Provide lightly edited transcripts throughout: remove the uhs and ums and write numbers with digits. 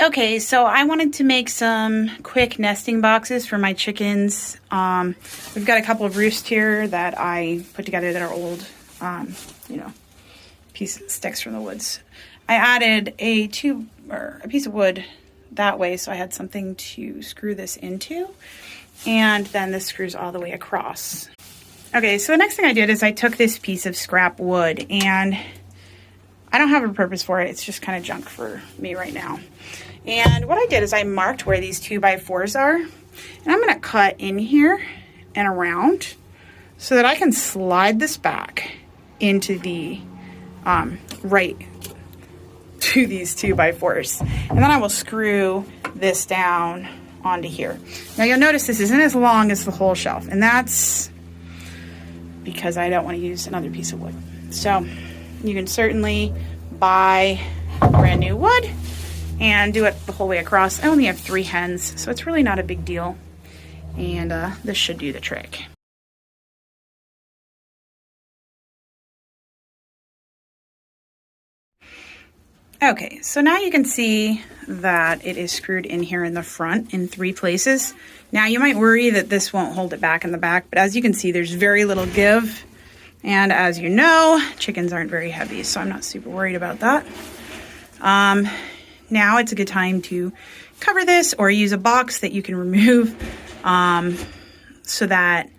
Okay, so I wanted to make some quick nesting boxes for my chickens. We've got a couple of roosts here that I put together that are old, you know, sticks from the woods. I added a piece of wood that way, so I had something to screw this into, and then this screws all the way across. Okay, so the next thing I did is I took this piece of scrap wood, and I don't have a purpose for it. It's just kind of junk for me right now. And what I did is I marked where these 2x4s are, and I'm going to cut in here and around so that I can slide this back into the right to these 2x4s. And then I will screw this down onto here. Now you'll notice this isn't as long as the whole shelf, and that's because I don't want to use another piece of wood. So you can certainly buy brand new wood and do it the whole way across. I only have 3 hens, so it's really not a big deal. And this should do the trick. Okay, so now you can see that it is screwed in here in the front in 3 places. Now you might worry that this won't hold it back in the back, but as you can see, there's very little give. And as you know, chickens aren't very heavy, so I'm not super worried about that. Now it's a good time to cover this or use a box that you can remove, so that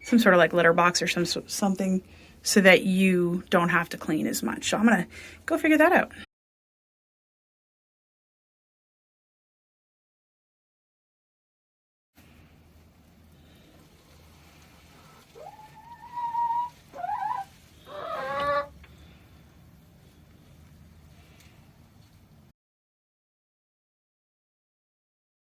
some sort of like litter box or something, so that you don't have to clean as much. So I'm gonna go figure that out.